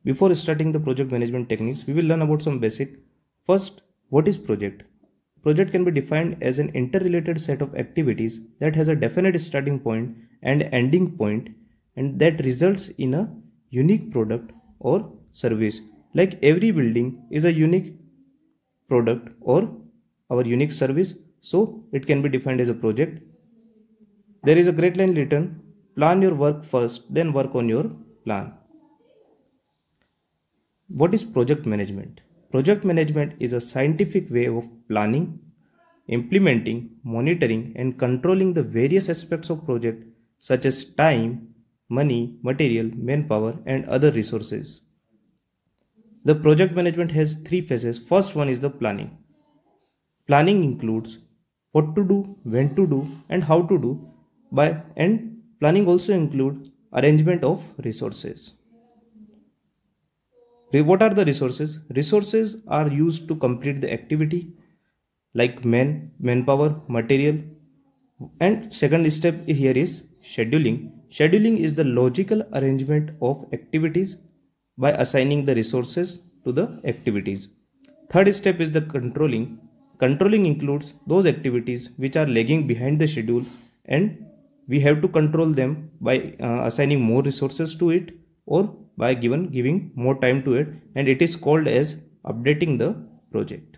Before starting the project management techniques, we will learn about some basic. First, what is project? Project can be defined as an interrelated set of activities that has a definite starting point and ending point, and that results in a unique product or service. Like every building is a unique product or our unique service, so it can be defined as a project. There is a great line written, plan your work first, then work on your plan. What is project management? Project management is a scientific way of planning, implementing, monitoring, and controlling the various aspects of project such as time, money, material, manpower, and other resources. The project management has three phases. First one is the planning. Planning includes what to do, when to do, and how to do. And planning also includes arrangement of resources. What are the resources? Resources are used to complete the activity like manpower, material. And second step here is scheduling. Scheduling is the logical arrangement of activities by assigning the resources to the activities. Third step is the controlling. Controlling includes those activities which are lagging behind the schedule, and we have to control them by assigning more resources to it or by giving more time to it, and it is called as updating the project.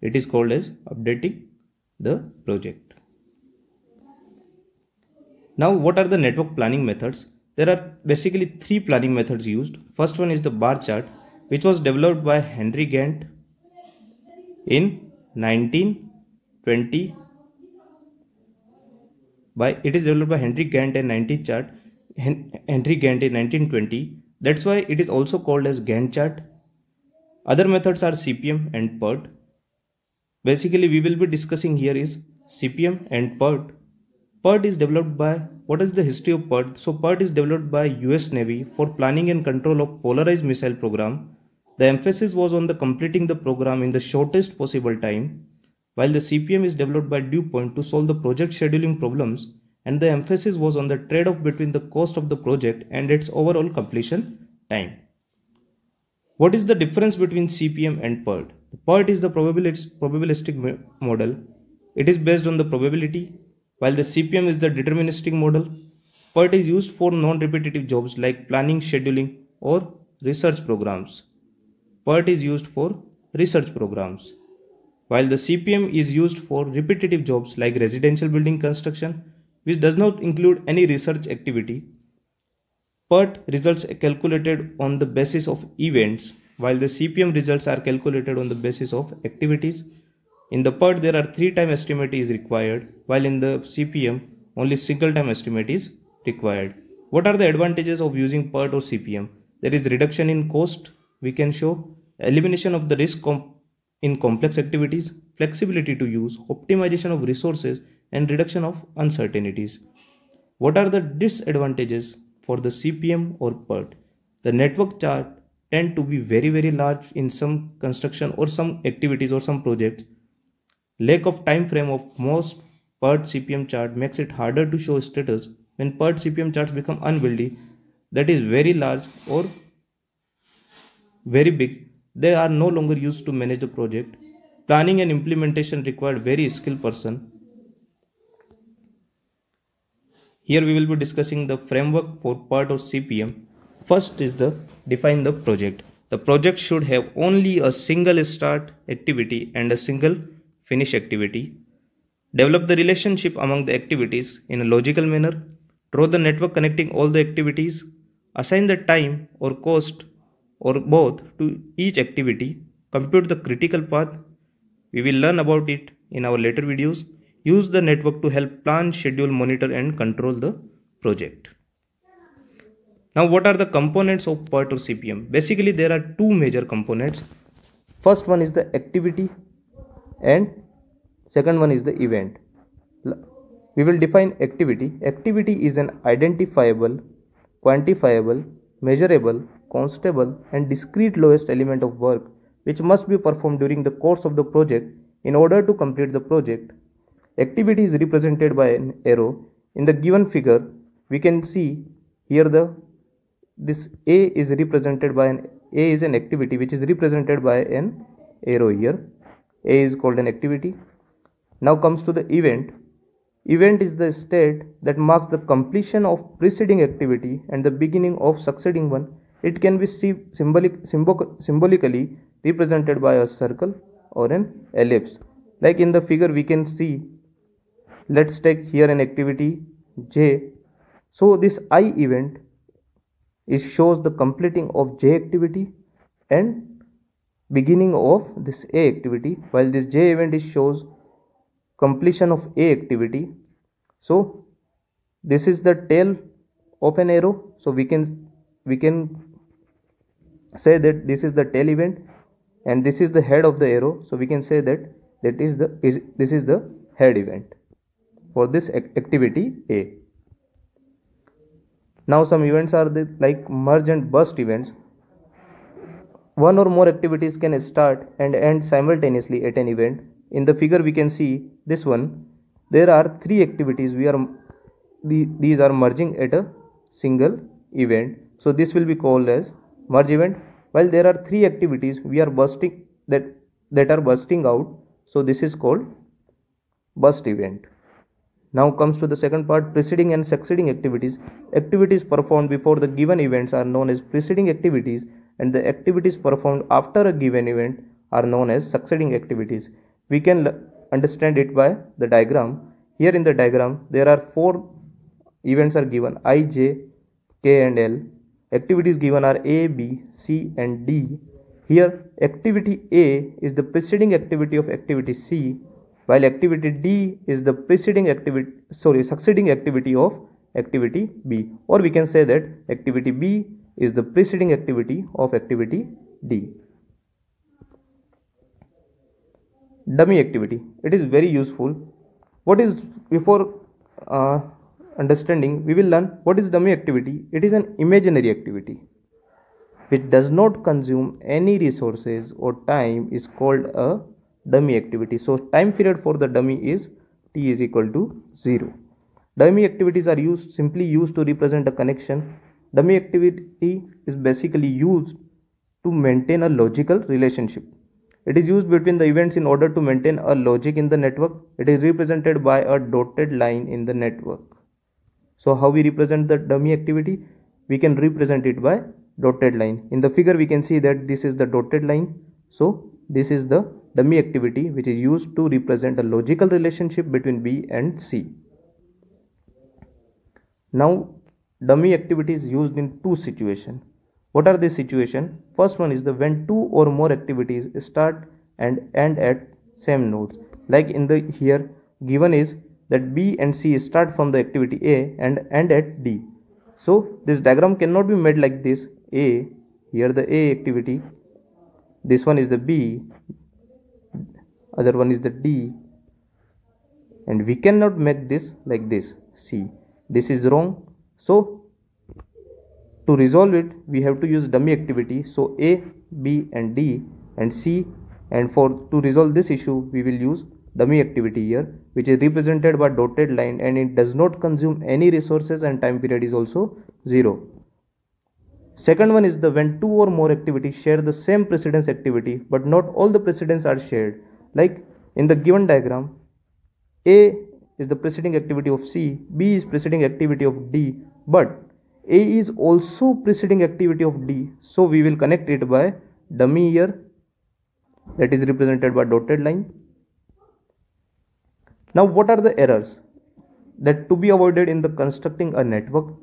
It is called as updating the project. Now, what are the network planning methods? There are basically three planning methods used. First one is the bar chart, which was developed by Henry Gantt in 1920. It is developed by Henry Gantt in 1920. That's why it is also called as Gantt chart. Other methods are CPM and PERT. Basically, we will be discussing here is CPM and PERT. PERT is developed by, what is the history of PERT? So PERT is developed by US Navy for planning and control of polarized missile program. The emphasis was on the completing the program in the shortest possible time, while the CPM is developed by DuPont to solve the project scheduling problems, and the emphasis was on the trade-off between the cost of the project and its overall completion time. What is the difference between CPM and PERT? The PERT is the probabilistic model. It is based on the probability, while the CPM is the deterministic model. PERT is used for non-repetitive jobs like planning, scheduling, or research programs. PERT is used for research programs, while the CPM is used for repetitive jobs like residential building construction, which does not include any research activity. PERT results are calculated on the basis of events, while the CPM results are calculated on the basis of activities. In the PERT, there are 3-time estimate is required, while in the CPM, only single-time estimate is required. What are the advantages of using PERT or CPM? There is reduction in cost, we can show, elimination of the risk in complex activities, flexibility to use, optimization of resources, and reduction of uncertainties. What are the disadvantages for the CPM or PERT? The network chart tend to be very large in some construction or some activities or some projects. Lack of time frame of most PERT CPM chart makes it harder to show status. When PERT CPM charts become unwieldy, that is very large or very big, they are no longer used to manage the project. Planning and implementation require very skilled person. Here we will be discussing the framework for PERT or CPM. First is the define the project. The project should have only a single start activity and a single finish activity. Develop the relationship among the activities in a logical manner. Draw the network connecting all the activities. Assign the time or cost or both to each activity. Compute the critical path. We will learn about it in our later videos. Use the network to help plan, schedule, monitor, and control the project. Now, what are the components of PERT or CPM? Basically, there are two major components. First one is the activity and second one is the event. We will define activity. Activity is an identifiable, quantifiable, measurable, constable, and discrete lowest element of work which must be performed during the course of the project in order to complete the project. Activity is represented by an arrow. In the given figure, we can see here the this A is represented by A is an activity which is represented by an arrow here. A is called an activity. Now comes to the event. Event is the state that marks the completion of preceding activity and the beginning of succeeding one. It can be symbolically represented by a circle or an ellipse. Like in the figure we can see, let's take here an activity J. So this I event shows the completing of J activity and beginning of this A activity, while this J event shows completion of A activity. So this is the tail of an arrow. So we can say that this is the tail event and this is the head of the arrow. So we can say that this is the head event for this activity A. Now some events are like merge and burst events. One or more activities can start and end simultaneously at an event. In the figure we can see this one. There are three activities. These are merging at a single event. So this will be called as merge event. While there are three activities that are bursting out. So this is called burst event. Now comes to the second part, preceding and succeeding activities. Activities performed before the given events are known as preceding activities, and the activities performed after a given event are known as succeeding activities. We can understand it by the diagram. Here in the diagram, there are four events are given: I, J, K and L. Activities given are A, B, C and D. Here activity A is the preceding activity of activity C, while activity D is the succeeding activity of activity B, or we can say that activity B is the preceding activity of activity D. Dummy activity. It is very useful. Before understanding, we will learn what is dummy activity. It is an imaginary activity which does not consume any resources or time is called a dummy activity. So time period for the dummy is t is equal to 0. Dummy activities are simply used to represent a connection. Dummy activity is basically used to maintain a logical relationship. It is used between the events in order to maintain a logic in the network. It is represented by a dotted line in the network. So how we represent the dummy activity? We can represent it by dotted line. In the figure we can see that this is the dotted line. So this is the dummy activity which is used to represent a logical relationship between B and C. Now dummy activity is used in two situations. What are these situations? First one is when two or more activities start and end at same nodes. Like in the here given is that B and C start from the activity A and end at D. So this diagram cannot be made like this. A, here the A activity, this one is the B, other one is the D, and we cannot make this like this. C, this is wrong. So to resolve it, we have to use dummy activity. So A, B and D and C, and to resolve this issue we will use dummy activity here, which is represented by dotted line, and it does not consume any resources and time period is also 0. Second one is when two or more activities share the same precedence activity but not all the precedence are shared. Like in the given diagram, A is the preceding activity of C, B is preceding activity of D, but A is also preceding activity of D. So we will connect it by dummy here, that is represented by dotted line. Now what are the errors that to be avoided in the constructing a network?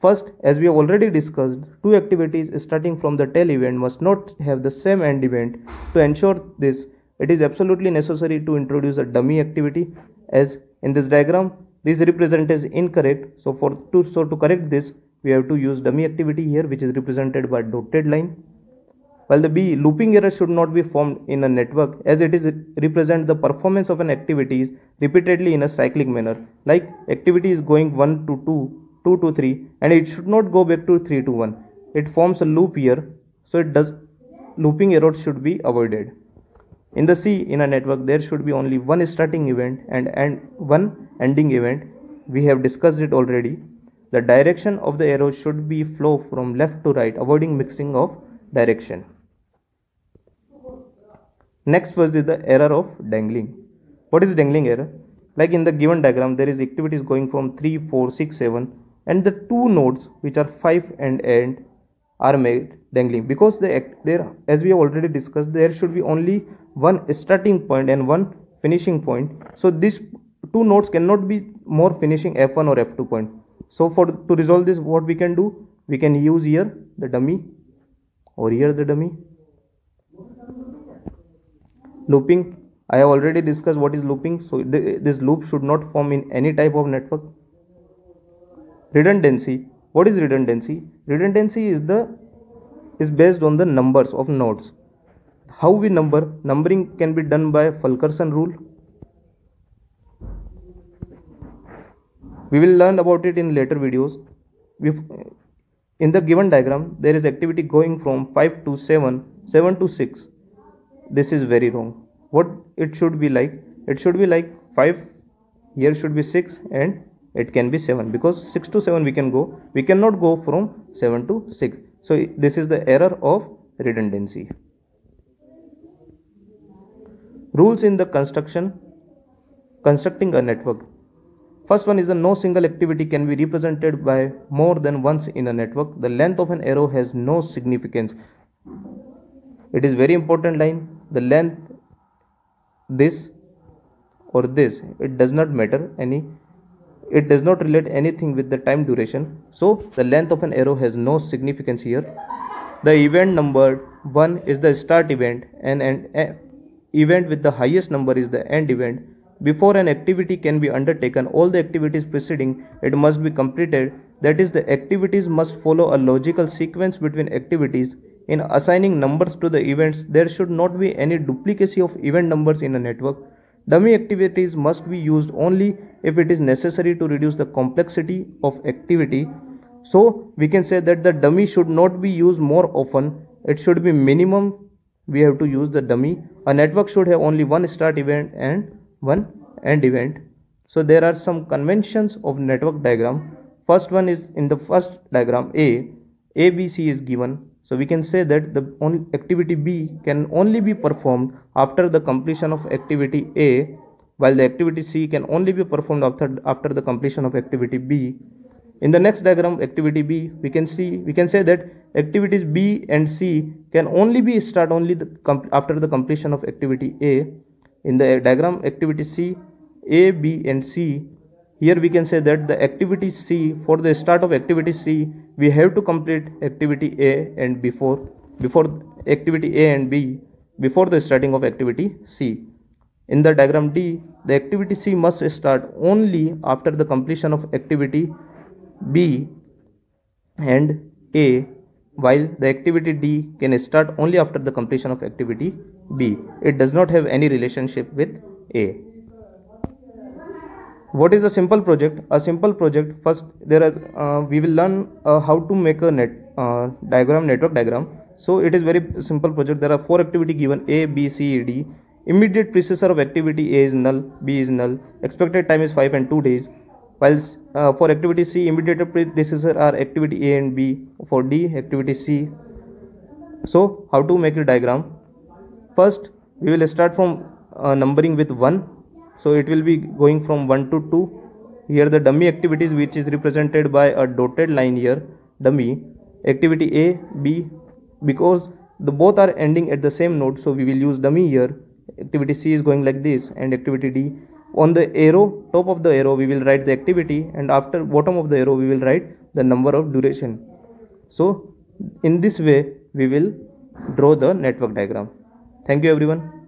First, as we have already discussed, two activities starting from the tail event must not have the same end event. To ensure this, it is absolutely necessary to introduce a dummy activity. As in this diagram, this represent is incorrect. So to correct this, we have to use dummy activity here, which is represented by dotted line. While the B, looping error should not be formed in a network, as it is represent the performance of an activity repeatedly in a cyclic manner. Like activity is going 1 to 2, 2 to 3, and it should not go back to 3 to 1. It forms a loop here, so looping errors should be avoided. In the C, in a network, there should be only one starting event and one ending event. We have discussed it already. The direction of the arrow should be flow from left to right, avoiding mixing of direction. Next was the error of dangling. What is dangling error? Like in the given diagram, there is activities going from 3, 4, 6, 7, and the two nodes which are 5 and end are made dangling, because there, as we have already discussed, there should be only one starting point and one finishing point. So these two nodes cannot be more finishing F1 or F2 point. So to resolve this, what we can do, we can use here the dummy or here the dummy. Looping, I have already discussed what is looping. So this loop should not form in any type of network. Redundancy. What is redundancy? Redundancy is based on the numbers of nodes. How we number? Numbering can be done by Fulkerson rule. We will learn about it in later videos. In the given diagram, there is activity going from 5 to 7, 7 to 6. This is very wrong. What it should be like? It should be like 5, here should be 6, and it can be 7, because 6 to 7 we can go. We cannot go from 7 to 6. So this is the error of redundancy. Rules in the constructing a network. First one is the no single activity can be represented by more than once in a network. The length of an arrow has no significance. It is very important line. The length, this or this, it does not matter any. It does not relate anything with the time duration. So the length of an arrow has no significance here. The event number 1 is the start event, and an event with the highest number is the end event. Before an activity can be undertaken, all the activities preceding it must be completed. That is, the activities must follow a logical sequence between activities. In assigning numbers to the events, there should not be any duplicacy of event numbers in a network. Dummy activities must be used only if it is necessary to reduce the complexity of activity. So we can say that the dummy should not be used more often. It should be minimum. We have to use the dummy. A network should have only one start event and one end event. So there are some conventions of network diagram. First one is in the first diagram A, B, C is given. So we can say that the only activity B can only be performed after the completion of activity A, while the activity C can only be performed after the completion of activity B. In the next diagram, activity B, we can say that activities B and C can only be start only after the completion of activity A. In the diagram activity C, A, B and C, here we can say that the activity C, for the start of activity C, we have to complete activity A and before activity A and B, before the starting of activity C. In the diagram D, the activity C must start only after the completion of activity B and A, while the activity D can start only after the completion of activity B. It does not have any relationship with A. What is a simple project? A simple project, first we will learn how to make a network diagram. So it is very simple project. There are 4 activity given: A, B, C, D. Immediate predecessor of activity A is null, B is null. Expected time is 5 and 2 days. Whilst for activity C, immediate predecessor are activity A and B. For D, activity C. So how to make a diagram? First, we will start from numbering with 1. So it will be going from 1 to 2. Here the dummy activities, which is represented by a dotted line here, dummy activity A, B, because the both are ending at the same node, so we will use dummy here. Activity C is going like this, and activity D. On the arrow, top of the arrow, we will write the activity, and after bottom of the arrow, we will write the number of duration. So in this way, we will draw the network diagram. Thank you everyone.